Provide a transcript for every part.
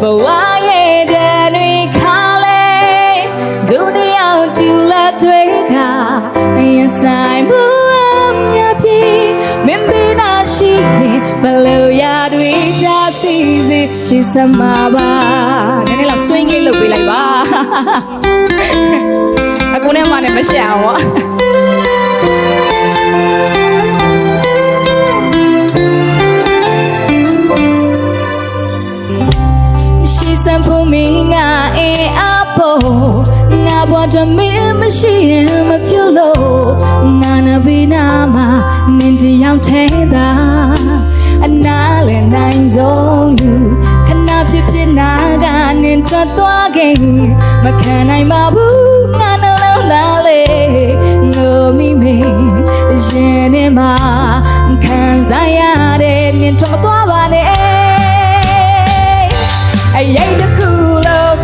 ဘဝရဲ့တန်တွေခါလဲဒုတိယတူလာတွေကရင်ဆိုင်မှုအမြပြေမင်းပင်နာရှိရင်ဘလို့ရတွေကြစီစီရှင်းစမှာပါနည်းနည်းလောက်ဆွင်းကြီးလုပ်ပေးလိုက်ပါအခုနဲ့မှလည်းမရှက်အောင်ပါစံဖို့မင်းငါအင်းအဖို့ငါဘောတမင်းမရှိရင်မပြုလို့ငါနဘီနာမှာနင်တယောက်ထဲသာအနာလည်းနိုင်ဆုံးလူခဏဖြစ်ဖြစ်နာကနင်ထွက်သွားခဲ့မခံနိုင်ပါဘူးငါနှလုံးသားလေးငိုမိမေရင်ထဲမှာခံစားရတဲ့နင်ထွက်သွားပါနဲ့အရေးတစ်ခုလို့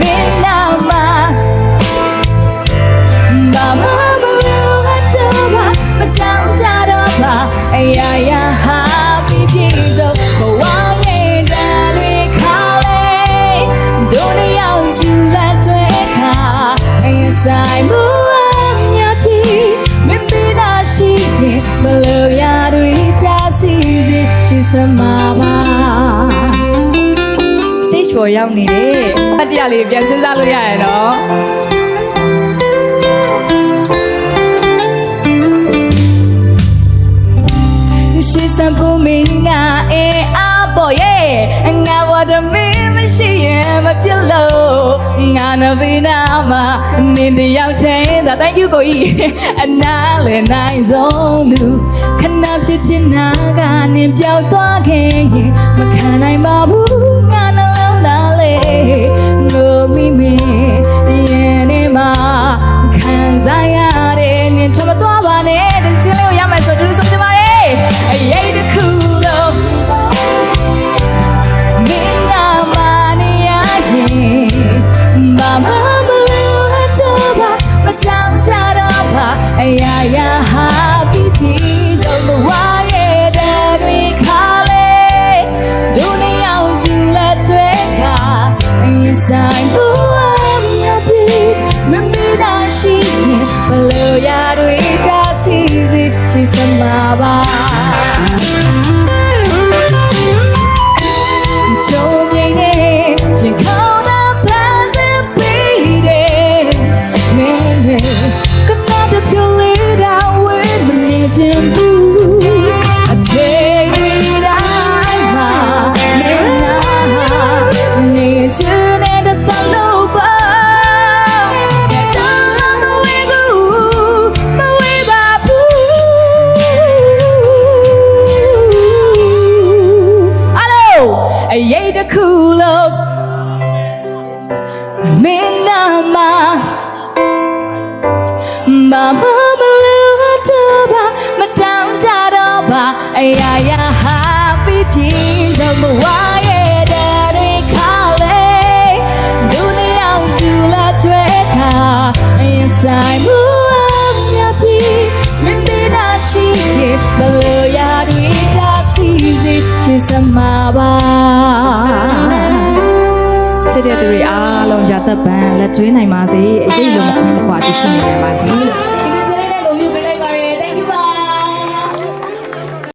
မင်းနာမှာဘာမှမလို့အတော့ပါမတောင်းကြတော့ပါအရာရာဟာပြီးပြီဆိုဘဝရဲ့တန်တွေခါလဲဒုတိယကျူလာတွေခါအရင်ဆိုင်မှုအမြပြေမင်းမနာရှိရင်ဘလို့ရတွေတစီစီရှင်းစမှာပါပေါ်ရောက်နေတယ်အတရားလေးပြန်စဉ်းစားလို့ရရနော်ရှေ့စံဖို့မင်းငါအေးအပေါ်ရဲ့ငါဝတ်မင်းမရှိရင်မဖြစ်လို့ငါနဘီနာမှာနင်တယောက်ထဲသာ thank you ကိုကြီးအနာလည်းနိုင်ဆုံးလူခဏဖြစ်ဖြစ်နာကနင်ပြောက်သွားခဲ့ရင်မခံနိုင်ပါဘူးငါငိုမိမေရင်ထဲမှာခံစားရတဲ့နင်ထွက်မသွားပါနဲ့ဒီစင်းလေးကိုရမယ်ဆိုတူတူဆုံးကြပါလေအရေးတစ်ခုလို့မင်းနာမနေရရင်ဘာမှမလို့အတော့ပါမတောင်းကြတော့ပါအရာရာဟာပြီးပြီဆိုဘဝရဲ့တန်တွေခါလဲဒုနီယောင်ကျူလက်တွေခါဆိုင်ဘူးအမြတ်ပြီမမီနာရှိရင်ဘလို့ရတွေတစီစီချစ်စမှာပါရှုံးနေတယ်ချင်ခေါ်တာဖန်ဆင်းပေးတယ်မင်းနဲ့ကနာတပြိုလေးတာဝဲမနေချင်ဘူးအချိန်တိုင်းမှာမင်းနာနေချင်အရေးတစ်ခုလို့မင်းနာမှာဘာမှမလို့တော့ပါမတောင်းကြတော့ပါအရာရာဟာပြီးပြီဆိုဘဝရဲ့တန်တွေခါလဲဒုနီယောင်ကျူလာတွေခါရင်ဆိုင်မှုအမြတ်ပြီမင်းမနာရှိရင်ဘလို့ရတွေကြစီစီရှင်းစမှာပါချစ်တဲ့သူတွေအားလုံးရသက်ပန်းလက်ကျွေးနိုင်ပါစေအရေးလုံးမခွင့်မခွာတည်ရှိနေနိုင်ပါစေလို့